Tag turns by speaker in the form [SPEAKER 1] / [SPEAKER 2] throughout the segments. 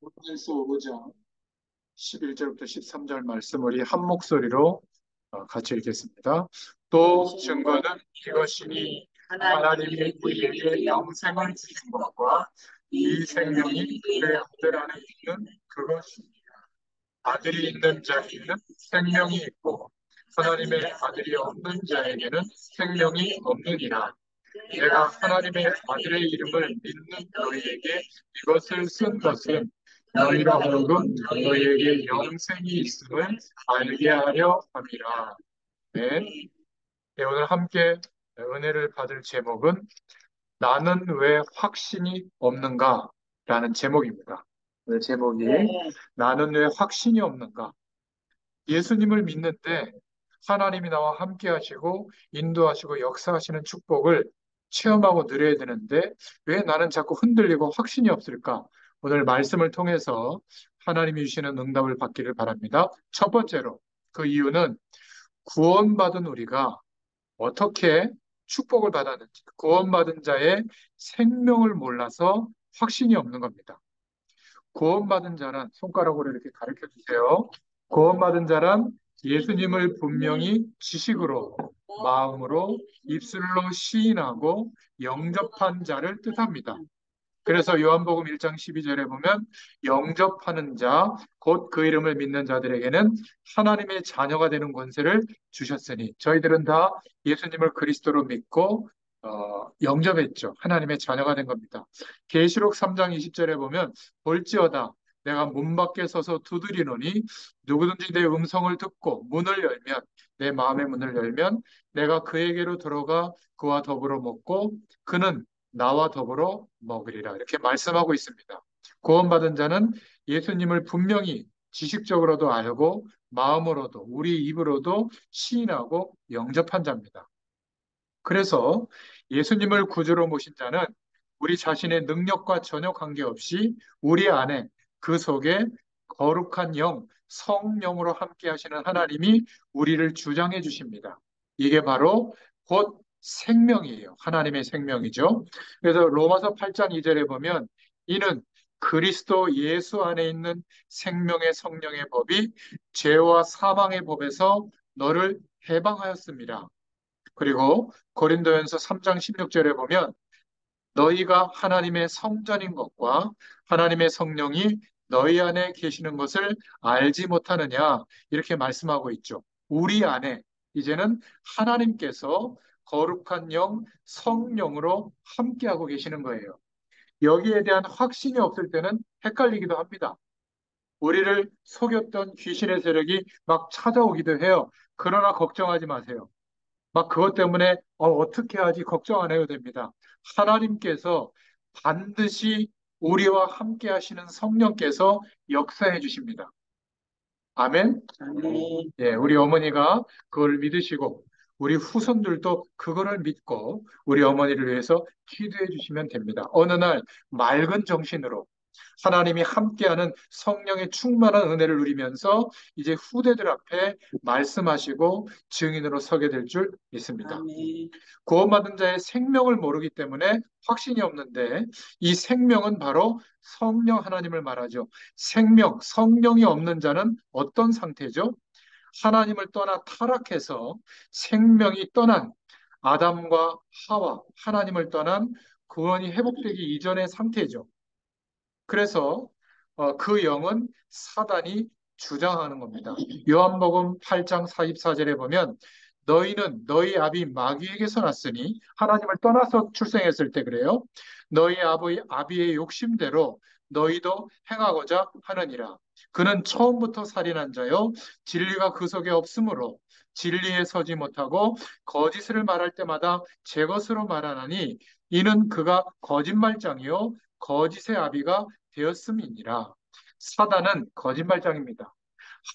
[SPEAKER 1] 로마서 5장 11절부터 13절 말씀 우리 한 목소리로 같이 읽겠습니다. 또 증거는 이것이니 하나님이 우리에게 영생을 주신 것과 이 생명이 그의 아들 안에 있는 그것이니 아들이 있는 자에게는 생명이 있고 하나님의 아들이 없는 자에게는 생명이 없느니라. 내가 하나님의 아들의 이름을 믿는 너희에게 이것을 쓴 것은 너희로 하여금 너희에게 영생이 있음을 알게 하려 함이라. 네. 네, 오늘 함께 은혜를 받을 제목은 나는 왜 확신이 없는가? 라는 제목입니다. 오늘 제목이 나는 왜 확신이 없는가? 예수님을 믿는데 하나님이 나와 함께 하시고 인도하시고 역사하시는 축복을 체험하고 누려야 되는데 왜 나는 자꾸 흔들리고 확신이 없을까? 오늘 말씀을 통해서 하나님이 주시는 응답을 받기를 바랍니다. 첫 번째로 그 이유는 구원받은 우리가 어떻게 축복을 받았는지 구원받은 자의 생명을 몰라서 확신이 없는 겁니다. 구원받은 자란 손가락으로 이렇게 가르쳐 주세요. 구원받은 자란 예수님을 분명히 지식으로, 마음으로, 입술로 시인하고 영접한 자를 뜻합니다. 그래서 요한복음 1장 12절에 보면 영접하는 자, 곧 그 이름을 믿는 자들에게는 하나님의 자녀가 되는 권세를 주셨으니 저희들은 다 예수님을 그리스도로 믿고 영접했죠. 하나님의 자녀가 된 겁니다. 계시록 3장 20절에 보면 볼지어다 내가 문 밖에 서서 두드리노니 누구든지 내 음성을 듣고 문을 열면 내 마음의 문을 열면 내가 그에게로 들어가 그와 더불어 먹고 그는 나와 더불어 먹으리라. 이렇게 말씀하고 있습니다. 구원받은 자는 예수님을 분명히 지식적으로도 알고 마음으로도 우리 입으로도 시인하고 영접한 자입니다. 그래서 예수님을 구주로 모신 자는 우리 자신의 능력과 전혀 관계없이 우리 안에 그 속에 거룩한 영, 성령으로 함께 하시는 하나님이 우리를 주장해 주십니다. 이게 바로 곧 생명이에요. 하나님의 생명이죠. 그래서 로마서 8장 2절에 보면 이는 그리스도 예수 안에 있는 생명의 성령의 법이 죄와 사망의 법에서 너를 해방하였습니다. 그리고 고린도전서 3장 16절에 보면 너희가 하나님의 성전인 것과 하나님의 성령이 너희 안에 계시는 것을 알지 못하느냐 이렇게 말씀하고 있죠. 우리 안에 이제는 하나님께서 거룩한 영 성령으로 함께하고 계시는 거예요. 여기에 대한 확신이 없을 때는 헷갈리기도 합니다. 우리를 속였던 귀신의 세력이 막 찾아오기도 해요. 그러나 걱정하지 마세요. 막 그것 때문에 어떻게 하지 걱정 안 해도 됩니다. 하나님께서 반드시 우리와 함께 하시는 성령께서 역사해 주십니다. 아멘. 예, 우리 어머니가 그걸 믿으시고 우리 후손들도 그거를 믿고 우리 어머니를 위해서 기도해 주시면 됩니다. 어느 날 맑은 정신으로 하나님이 함께하는 성령의 충만한 은혜를 누리면서 이제 후대들 앞에 말씀하시고 증인으로 서게 될 줄 믿습니다. 구원받은 자의 생명을 모르기 때문에 확신이 없는데 이 생명은 바로 성령 하나님을 말하죠. 생명, 성령이 없는 자는 어떤 상태죠? 하나님을 떠나 타락해서 생명이 떠난 아담과 하와, 하나님을 떠난 구원이 회복되기 이전의 상태죠. 그래서 그 영은 사단이 주장하는 겁니다. 요한복음 8장 44절에 보면 너희는 너희 아비 마귀에게서 났으니 하나님을 떠나서 출생했을 때 그래요. 너희 아비의 욕심대로 너희도 행하고자 하느니라. 그는 처음부터 살인한 자요 진리가 그 속에 없으므로 진리에 서지 못하고 거짓을 말할 때마다 제 것으로 말하나니 이는 그가 거짓말장이요 거짓의 아비가 되었음이니라. 사단은 거짓말장입니다.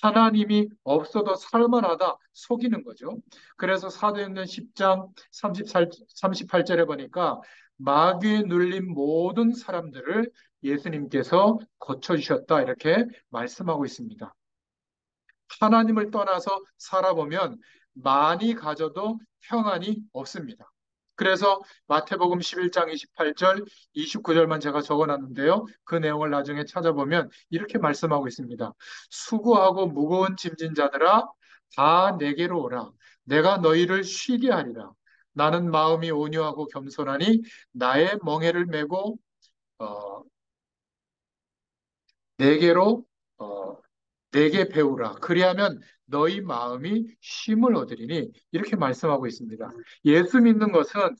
[SPEAKER 1] 하나님이 없어도 살만하다 속이는 거죠. 그래서 사도행전 10장 38절에 보니까 마귀에 눌린 모든 사람들을 예수님께서 고쳐주셨다 이렇게 말씀하고 있습니다. 하나님을 떠나서 살아보면 많이 가져도 평안이 없습니다. 그래서 마태복음 11장 28절, 29절만 제가 적어놨는데요. 그 내용을 나중에 찾아보면 이렇게 말씀하고 있습니다. 수고하고 무거운 짐진 자들아 다 내게로 오라. 내가 너희를 쉬게 하리라. 나는 마음이 온유하고 겸손하니 나의 멍에를 메고 어, 내게로 어, 내게 배우라. 그리하면 너희 마음이 쉼을 얻으리니 이렇게 말씀하고 있습니다. 예수 믿는 것은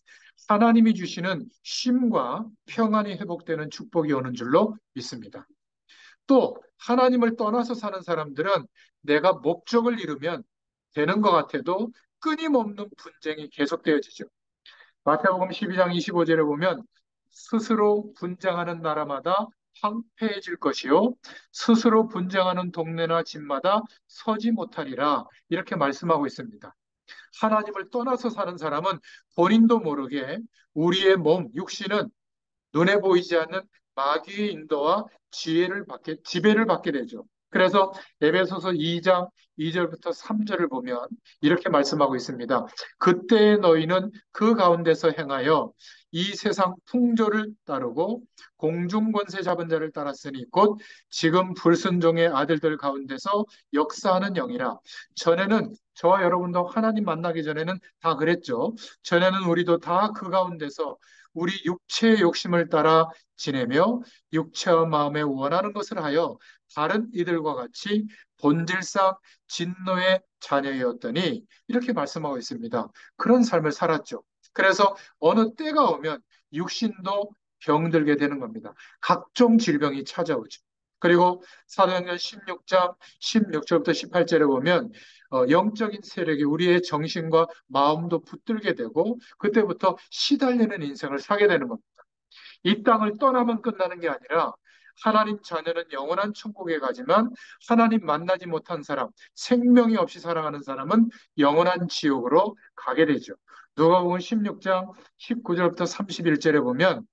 [SPEAKER 1] 하나님이 주시는 쉼과 평안이 회복되는 축복이 오는 줄로 믿습니다. 또 하나님을 떠나서 사는 사람들은 내가 목적을 이루면 되는 것 같아도 끊임없는 분쟁이 계속되어지죠. 마태복음 12장 25절에 보면 스스로 분쟁하는 나라마다 황폐해질 것이요 스스로 분쟁하는 동네나 집마다 서지 못하리라 이렇게 말씀하고 있습니다. 하나님을 떠나서 사는 사람은 본인도 모르게 우리의 몸, 육신은 눈에 보이지 않는 마귀의 인도와 지배를 받게 되죠. 그래서 에베소서 2장 2절부터 3절을 보면 이렇게 말씀하고 있습니다. 그때 너희는 그 가운데서 행하여 이 세상 풍조를 따르고 공중 권세 잡은 자를 따랐으니 곧 지금 불순종의 아들들 가운데서 역사하는 영이라. 전에는 저와 여러분도 하나님 만나기 전에는 다 그랬죠. 전에는 우리도 다 그 가운데서 우리 육체의 욕심을 따라 지내며 육체와 마음에 원하는 것을 하여 다른 이들과 같이 본질상 진노의 자녀였더니 이렇게 말씀하고 있습니다. 그런 삶을 살았죠. 그래서 어느 때가 오면 육신도 병들게 되는 겁니다. 각종 질병이 찾아오죠. 그리고 사도행전 16장 16절부터 18절에 보면 영적인 세력이 우리의 정신과 마음도 붙들게 되고 그때부터 시달리는 인생을 사게 되는 겁니다. 이 땅을 떠나면 끝나는 게 아니라 하나님 자녀는 영원한 천국에 가지만 하나님 만나지 못한 사람, 생명이 없이 살아가는 사람은 영원한 지옥으로 가게 되죠. 누가복음 16장 19절부터 31절에 보면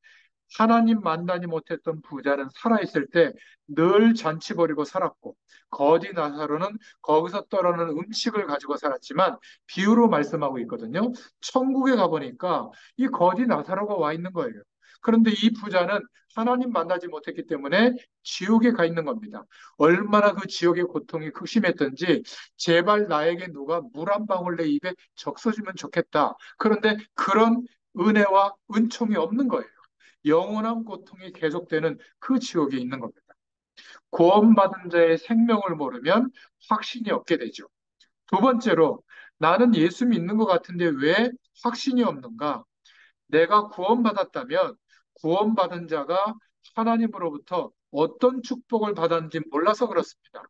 [SPEAKER 1] 하나님 만나지 못했던 부자는 살아있을 때 늘 잔치 벌이고 살았고 거지 나사로는 거기서 떨어오는 음식을 가지고 살았지만 비유로 말씀하고 있거든요. 천국에 가보니까 이 거지 나사로가 와 있는 거예요. 그런데 이 부자는 하나님 만나지 못했기 때문에 지옥에 가 있는 겁니다. 얼마나 그 지옥의 고통이 극심했던지 제발 나에게 누가 물 한 방울 내 입에 적셔주면 좋겠다. 그런데 그런 은혜와 은총이 없는 거예요. 영원한 고통이 계속되는 그 지옥에 있는 겁니다. 구원받은 자의 생명을 모르면 확신이 없게 되죠. 두 번째로, 나는 예수 믿는 것 같은데 왜 확신이 없는가? 내가 구원받았다면 구원받은 자가 하나님으로부터 어떤 축복을 받았는지 몰라서 그렇습니다.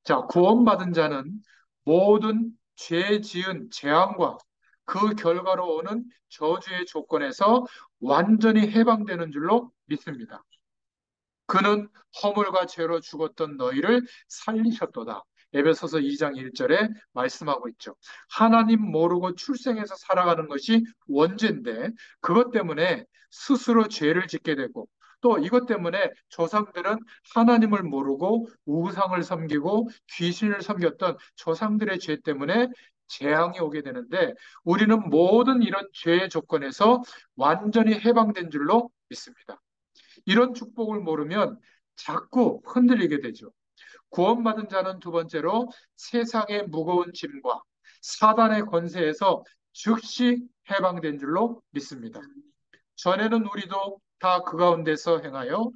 [SPEAKER 1] 자, 구원받은 자는 모든 죄 지은 재앙과 그 결과로 오는 저주의 조건에서 완전히 해방되는 줄로 믿습니다. 그는 허물과 죄로 죽었던 너희를 살리셨도다. 에베소서 2장 1절에 말씀하고 있죠. 하나님 모르고 출생해서 살아가는 것이 원죄인데 그것 때문에 스스로 죄를 짓게 되고 또 이것 때문에 조상들은 하나님을 모르고 우상을 섬기고 귀신을 섬겼던 조상들의 죄 때문에 재앙이 오게 되는데 우리는 모든 이런 죄의 조건에서 완전히 해방된 줄로 믿습니다. 이런 축복을 모르면 자꾸 흔들리게 되죠. 구원받은 자는 두 번째로 세상의 무거운 짐과 사단의 권세에서 즉시 해방된 줄로 믿습니다. 전에는 우리도 다 그 가운데서 행하여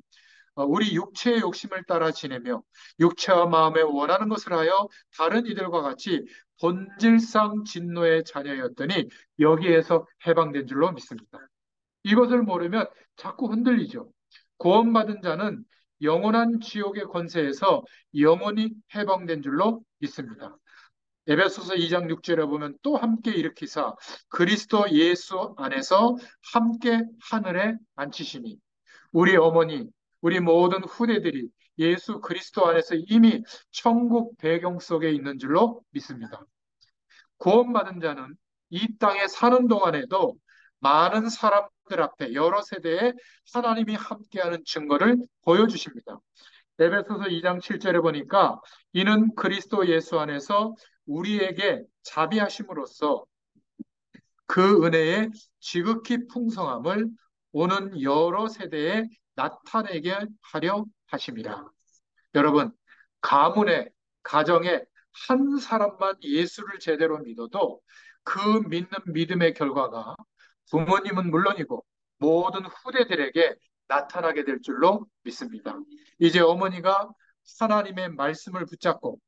[SPEAKER 1] 우리 육체의 욕심을 따라 지내며 육체와 마음에 원하는 것을 하여 다른 이들과 같이 본질상 진노의 자녀였더니 여기에서 해방된 줄로 믿습니다. 이것을 모르면 자꾸 흔들리죠. 구원받은 자는 영원한 지옥의 권세에서 영원히 해방된 줄로 믿습니다. 에베소서 2장 6절에 보면 또 함께 일으키사 그리스도 예수 안에서 함께 하늘에 앉히시니 우리 어머니, 우리 모든 후대들이 예수 그리스도 안에서 이미 천국 배경 속에 있는 줄로 믿습니다. 구원받은 자는 이 땅에 사는 동안에도 많은 사람들 앞에 여러 세대에 하나님이 함께하는 증거를 보여주십니다. 에베소서 2장 7절에 보니까 이는 그리스도 예수 안에서 우리에게 자비하심으로써 그 은혜의 지극히 풍성함을 오는 여러 세대에 나타내게 하려 하심이라. 여러분, 가문에, 가정에 한 사람만 예수를 제대로 믿어도 그 믿는 믿음의 결과가 부모님은 물론이고 모든 후대들에게 나타나게 될 줄로 믿습니다. 이제 어머니가 하나님의 말씀을 붙잡고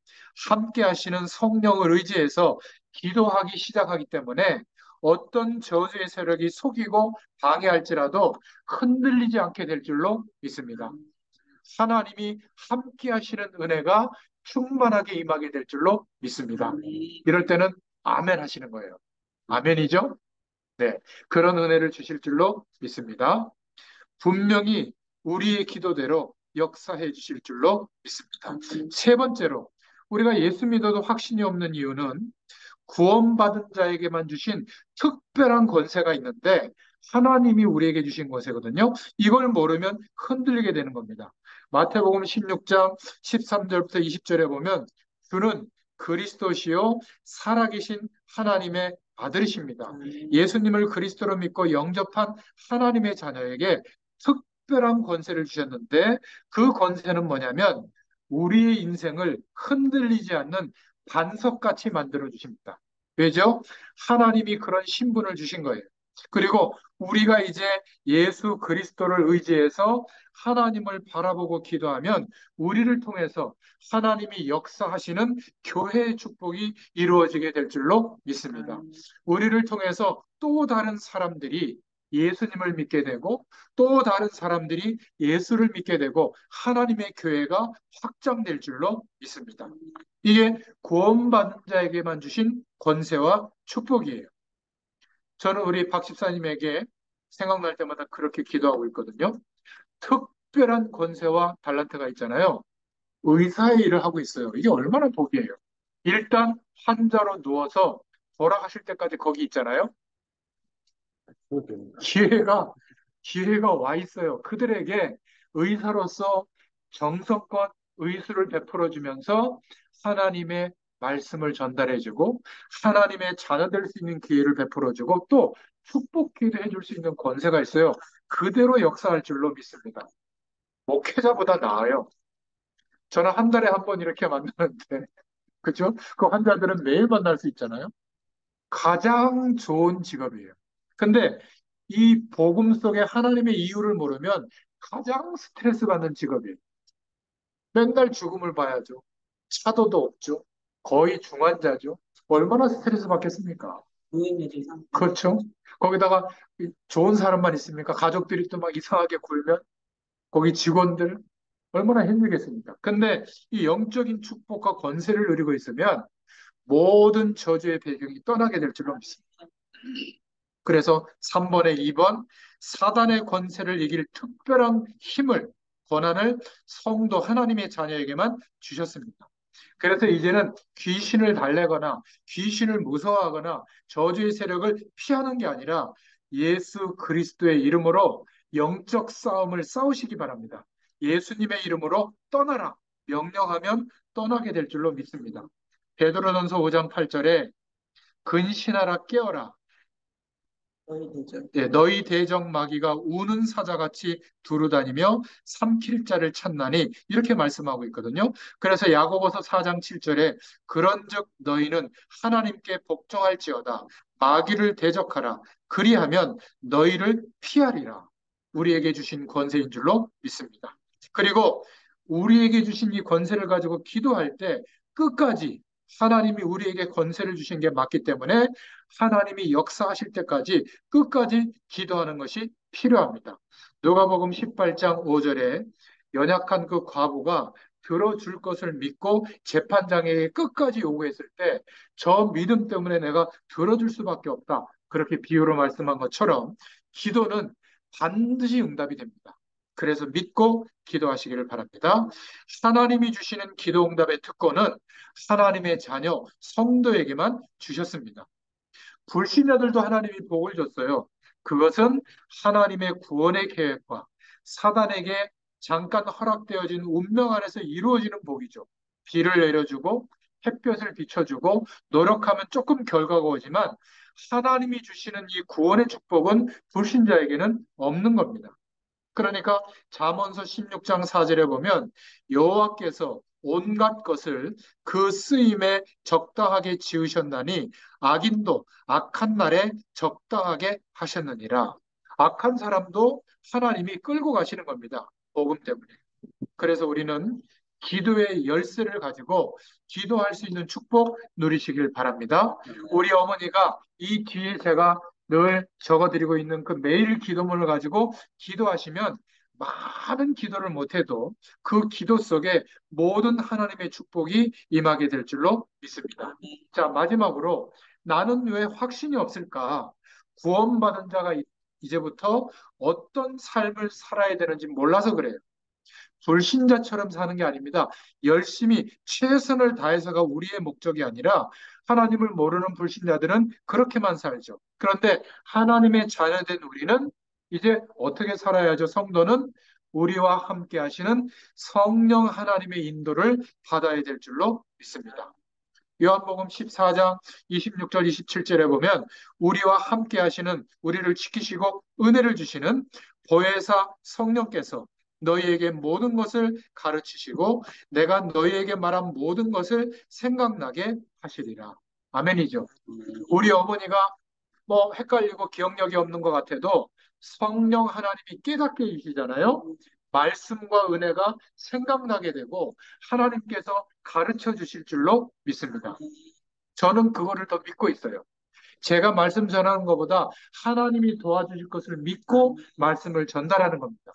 [SPEAKER 1] 함께 하시는 성령을 의지해서 기도하기 시작하기 때문에 어떤 저주의 세력이 속이고 방해할지라도 흔들리지 않게 될 줄로 믿습니다. 하나님이 함께 하시는 은혜가 충만하게 임하게 될 줄로 믿습니다. 이럴 때는 아멘 하시는 거예요. 아멘이죠? 네. 그런 은혜를 주실 줄로 믿습니다. 분명히 우리의 기도대로 역사해 주실 줄로 믿습니다. 세 번째로, 우리가 예수 믿어도 확신이 없는 이유는 구원받은 자에게만 주신 특별한 권세가 있는데 하나님이 우리에게 주신 권세거든요. 이걸 모르면 흔들리게 되는 겁니다. 마태복음 16장 13절부터 20절에 보면 주는 그리스도시요 살아계신 하나님의 아들이십니다. 예수님을 그리스도로 믿고 영접한 하나님의 자녀에게 특별한 권세를 주셨는데 그 권세는 뭐냐면 우리의 인생을 흔들리지 않는 반석같이 만들어 주십니다. 왜죠? 하나님이 그런 신분을 주신 거예요. 그리고 우리가 이제 예수 그리스도를 의지해서 하나님을 바라보고 기도하면 우리를 통해서 하나님이 역사하시는 교회의 축복이 이루어지게 될 줄로 믿습니다. 우리를 통해서 또 다른 사람들이 예수님을 믿게 되고 또 다른 사람들이 예수를 믿게 되고 하나님의 교회가 확장될 줄로 믿습니다. 이게 구원받은 자에게만 주신 권세와 축복이에요. 저는 우리 박 집사님에게 생각날 때마다 그렇게 기도하고 있거든요. 특별한 권세와 달란트가 있잖아요. 의사의 일을 하고 있어요. 이게 얼마나 복이에요. 일단 환자로 누워서 돌아가실 때까지 거기 있잖아요. 기회가 기회가 와 있어요. 그들에게 의사로서 정성껏 의술을 베풀어 주면서 하나님의 말씀을 전달해 주고 하나님의 자녀 될 수 있는 기회를 베풀어 주고 또 축복 기도 해줄 수 있는 권세가 있어요. 그대로 역사할 줄로 믿습니다. 목회자보다 나아요. 저는 한 달에 한 번 이렇게 만나는데 그죠? 그 환자들은 매일 만날 수 있잖아요. 가장 좋은 직업이에요. 근데 이 복음 속에 하나님의 이유를 모르면 가장 스트레스 받는 직업이에요. 맨날 죽음을 봐야죠. 차도도 없죠. 거의 중환자죠. 얼마나 스트레스 받겠습니까? 그렇죠. 거기다가 좋은 사람만 있습니까? 가족들이 또 막 이상하게 굴면 거기 직원들 얼마나 힘들겠습니까? 근데 이 영적인 축복과 권세를 누리고 있으면 모든 저주의 배경이 떠나게 될 줄로 믿습니다. 그래서 3번에 2번 사단의 권세를 이길 특별한 힘을 권한을 성도 하나님의 자녀에게만 주셨습니다. 그래서 이제는 귀신을 달래거나 귀신을 무서워하거나 저주의 세력을 피하는 게 아니라 예수 그리스도의 이름으로 영적 싸움을 싸우시기 바랍니다. 예수님의 이름으로 떠나라 명령하면 떠나게 될 줄로 믿습니다. 베드로전서 5장 8절에 근신하라 깨어라 너희 대적 마귀가 우는 사자같이 두루다니며 삼킬 자를 찾나니 이렇게 말씀하고 있거든요. 그래서 야고보서 4장 7절에 그런즉 너희는 하나님께 복종할지어다 마귀를 대적하라 그리하면 너희를 피하리라. 우리에게 주신 권세인 줄로 믿습니다. 그리고 우리에게 주신 이 권세를 가지고 기도할 때 끝까지 하나님이 우리에게 권세를 주신 게 맞기 때문에 하나님이 역사하실 때까지 끝까지 기도하는 것이 필요합니다. 누가복음 18장 5절에 연약한 그 과부가 들어줄 것을 믿고 재판장에게 끝까지 요구했을 때 저 믿음 때문에 내가 들어줄 수밖에 없다. 그렇게 비유로 말씀한 것처럼 기도는 반드시 응답이 됩니다. 그래서 믿고 기도하시기를 바랍니다. 하나님이 주시는 기도 응답의 특권은 하나님의 자녀 성도에게만 주셨습니다. 불신자들도 하나님이 복을 줬어요. 그것은 하나님의 구원의 계획과 사단에게 잠깐 허락되어진 운명 안에서 이루어지는 복이죠. 비를 내려주고 햇볕을 비춰주고 노력하면 조금 결과가 오지만 하나님이 주시는 이 구원의 축복은 불신자에게는 없는 겁니다. 그러니까 잠언서 16장 4절에 보면 여호와께서 온갖 것을 그 쓰임에 적당하게 지으셨나니 악인도 악한 날에 적당하게 하셨느니라. 악한 사람도 하나님이 끌고 가시는 겁니다. 복음 때문에. 그래서 우리는 기도의 열쇠를 가지고 기도할 수 있는 축복 누리시길 바랍니다. 우리 어머니가 이 뒤에 제가 늘 적어드리고 있는 그 매일 기도문을 가지고 기도하시면 많은 기도를 못해도 그 기도 속에 모든 하나님의 축복이 임하게 될 줄로 믿습니다. 자, 마지막으로 나는 왜 확신이 없을까? 구원받은 자가 이제부터 어떤 삶을 살아야 되는지 몰라서 그래요. 불신자처럼 사는 게 아닙니다. 열심히 최선을 다해서가 우리의 목적이 아니라 하나님을 모르는 불신자들은 그렇게만 살죠. 그런데 하나님의 자녀된 우리는 이제 어떻게 살아야죠? 성도는 우리와 함께 하시는 성령 하나님의 인도를 받아야 될 줄로 믿습니다. 요한복음 14장 26절 27절에 보면 우리와 함께 하시는 우리를 지키시고 은혜를 주시는 보혜사 성령께서 너희에게 모든 것을 가르치시고 내가 너희에게 말한 모든 것을 생각나게 하시리라. 아멘이죠. 우리 어머니가 뭐 헷갈리고 기억력이 없는 것 같아도 성령 하나님이 깨닫게 해주시잖아요. 말씀과 은혜가 생각나게 되고 하나님께서 가르쳐 주실 줄로 믿습니다. 저는 그거를 더 믿고 있어요. 제가 말씀 전하는 것보다 하나님이 도와주실 것을 믿고 말씀을 전달하는 겁니다.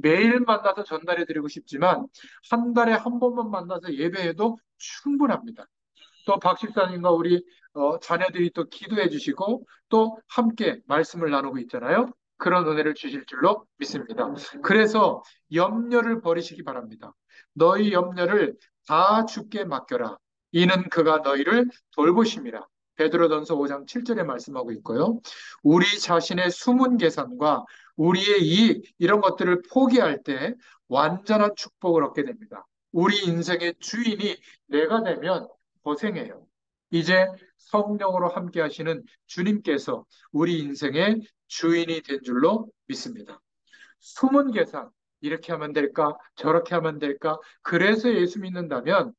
[SPEAKER 1] 매일 만나서 전달해 드리고 싶지만 한 달에 한 번만 만나서 예배해도 충분합니다. 또 박 집사님과 우리 자녀들이 또 기도해 주시고 또 함께 말씀을 나누고 있잖아요. 그런 은혜를 주실 줄로 믿습니다. 그래서 염려를 버리시기 바랍니다. 너희 염려를 다 주께 맡겨라. 이는 그가 너희를 돌보심이라. 베드로전서 5장 7절에 말씀하고 있고요. 우리 자신의 숨은 계산과 우리의 이익 이런 것들을 포기할 때 완전한 축복을 얻게 됩니다. 우리 인생의 주인이 내가 되면 고생해요. 이제 성령으로 함께 하시는 주님께서 우리 인생의 주인이 된 줄로 믿습니다. 숨은 계산, 이렇게 하면 될까? 저렇게 하면 될까? 그래서 예수 믿는다면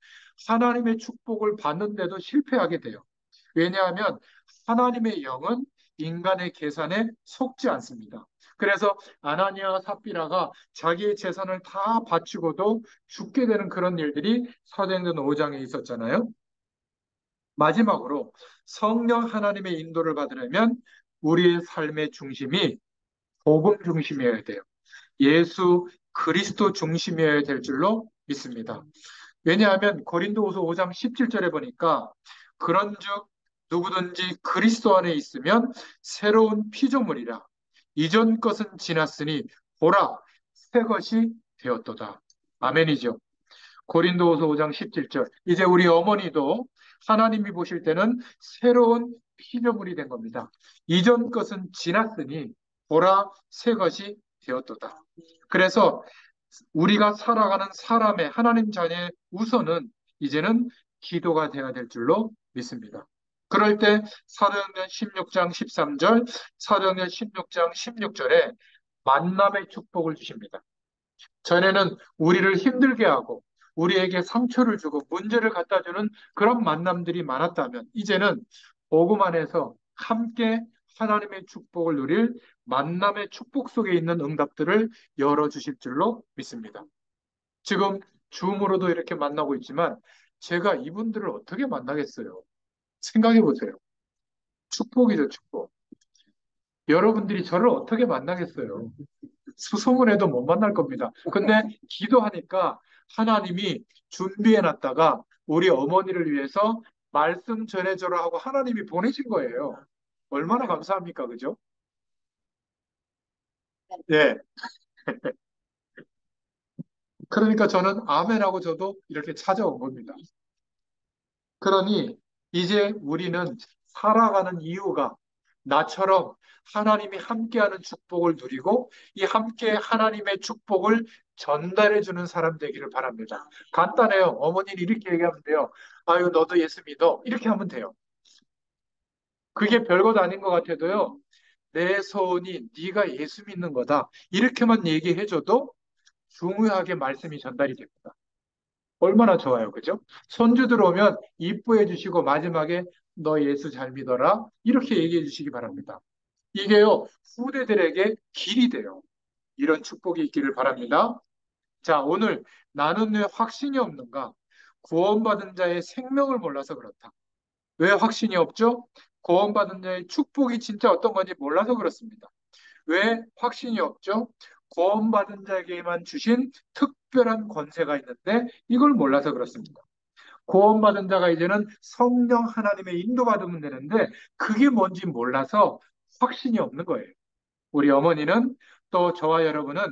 [SPEAKER 1] 하나님의 축복을 받는데도 실패하게 돼요. 왜냐하면 하나님의 영은 인간의 계산에 속지 않습니다. 그래서 아나니아와 삽비라가 자기의 재산을 다 바치고도 죽게 되는 그런 일들이 사도행전 5장에 있었잖아요. 마지막으로 성령 하나님의 인도를 받으려면 우리의 삶의 중심이 복음 중심이어야 돼요. 예수 그리스도 중심이어야 될 줄로 믿습니다. 왜냐하면 고린도후서 5장 17절에 보니까 그런즉 누구든지 그리스도 안에 있으면 새로운 피조물이라 이전 것은 지났으니 보라 새 것이 되었도다. 아멘이죠. 고린도후서 5장 17절. 이제 우리 어머니도 하나님이 보실 때는 새로운 피조물이 된 겁니다. 이전 것은 지났으니 보라 새 것이 되었도다. 그래서 우리가 살아가는 사람의 하나님 자녀의 우선은 이제는 기도가 되어야 될 줄로 믿습니다. 그럴 때 사도행전 16장 13절, 사도행전 16장 16절에 만남의 축복을 주십니다. 전에는 우리를 힘들게 하고 우리에게 상처를 주고 문제를 갖다 주는 그런 만남들이 많았다면 이제는 복음 안에서 함께 하나님의 축복을 누릴 만남의 축복 속에 있는 응답들을 열어주실 줄로 믿습니다. 지금 줌으로도 이렇게 만나고 있지만 제가 이분들을 어떻게 만나겠어요? 생각해 보세요. 축복이죠, 축복. 여러분들이 저를 어떻게 만나겠어요? 수소문해도 못 만날 겁니다. 근데 기도하니까 하나님이 준비해 놨다가 우리 어머니를 위해서 말씀 전해줘라 하고 하나님이 보내신 거예요. 얼마나 감사합니까? 그죠? 예. 그러니까 저는 아멘하고 저도 이렇게 찾아온 겁니다. 그러니 이제 우리는 살아가는 이유가 나처럼 하나님이 함께하는 축복을 누리고 이 함께 하나님의 축복을 전달해주는 사람 되기를 바랍니다. 간단해요. 어머니는 이렇게 얘기하면 돼요. 아유, 너도 예수 믿어. 이렇게 하면 돼요. 그게 별것 아닌 것 같아도요. 내 소원이 네가 예수 믿는 거다. 이렇게만 얘기해줘도 중요하게 말씀이 전달이 됩니다. 얼마나 좋아요. 그죠? 손주들 오면 이뻐해 주시고 마지막에 너 예수 잘 믿어라. 이렇게 얘기해 주시기 바랍니다. 이게요, 후대들에게 길이 돼요. 이런 축복이 있기를 바랍니다. 자, 오늘 나는 왜 확신이 없는가? 구원받은 자의 생명을 몰라서 그렇다. 왜 확신이 없죠? 구원받은 자의 축복이 진짜 어떤 건지 몰라서 그렇습니다. 왜 확신이 없죠? 구원받은 자에게만 주신 특별한 권세가 있는데 이걸 몰라서 그렇습니다. 구원받은 자가 이제는 성령 하나님의 인도받으면 되는데 그게 뭔지 몰라서 확신이 없는 거예요. 우리 어머니는 또 저와 여러분은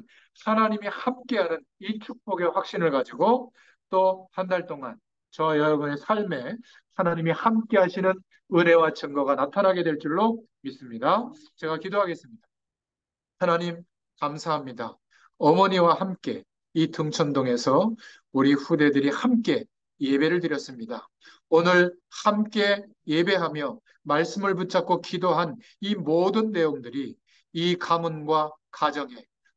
[SPEAKER 1] 하나님이 함께하는 이 축복의 확신을 가지고 또 한 달 동안 저와 여러분의 삶에 하나님이 함께하시는 은혜와 증거가 나타나게 될 줄로 믿습니다. 제가 기도하겠습니다. 하나님, 감사합니다. 어머니와 함께 이 등촌동에서 우리 후대들이 함께 예배를 드렸습니다. 오늘 함께 예배하며 말씀을 붙잡고 기도한 이 모든 내용들이 이 가문과 가정에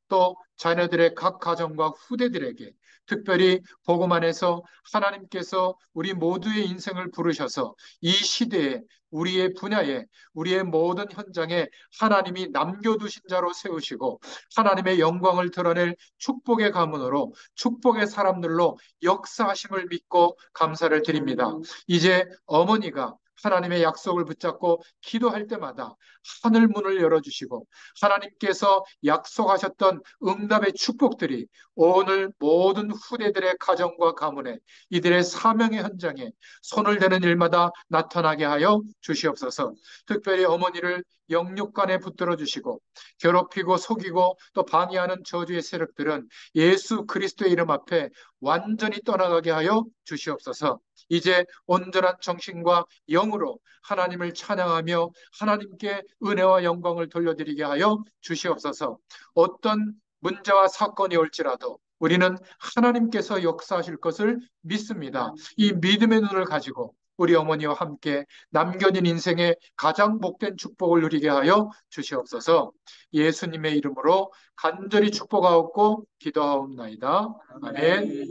[SPEAKER 1] 또 자녀들의 각 가정과 후대들에게 특별히 복음 안에서 하나님께서 우리 모두의 인생을 부르셔서 이 시대에 우리의 분야에 우리의 모든 현장에 하나님이 남겨두신 자로 세우시고 하나님의 영광을 드러낼 축복의 가문으로 축복의 사람들로 역사하심을 믿고 감사를 드립니다. 이제 어머니가 하나님의 약속을 붙잡고 기도할 때마다 하늘 문을 열어주시고 하나님께서 약속하셨던 응답의 축복들이 오늘 모든 후대들의 가정과 가문에 이들의 사명의 현장에 손을 대는 일마다 나타나게 하여 주시옵소서. 특별히 어머니를 영육간에 붙들어 주시고 괴롭히고 속이고 또 방해하는 저주의 세력들은 예수 그리스도의 이름 앞에 완전히 떠나가게 하여 주시옵소서. 이제 온전한 정신과 영으로 하나님을 찬양하며 하나님께 은혜와 영광을 돌려드리게 하여 주시옵소서. 어떤 문제와 사건이 올지라도 우리는 하나님께서 역사하실 것을 믿습니다. 이 믿음의 눈을 가지고 우리 어머니와 함께 남겨진 인생의 가장 복된 축복을 누리게 하여 주시옵소서. 예수님의 이름으로 간절히 축복하옵고 기도하옵나이다. 아멘.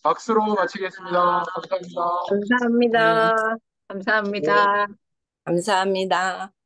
[SPEAKER 1] 박수로 마치겠습니다. 감사합니다.
[SPEAKER 2] 감사합니다.
[SPEAKER 1] 네.
[SPEAKER 2] 감사합니다.
[SPEAKER 3] 감사합니다.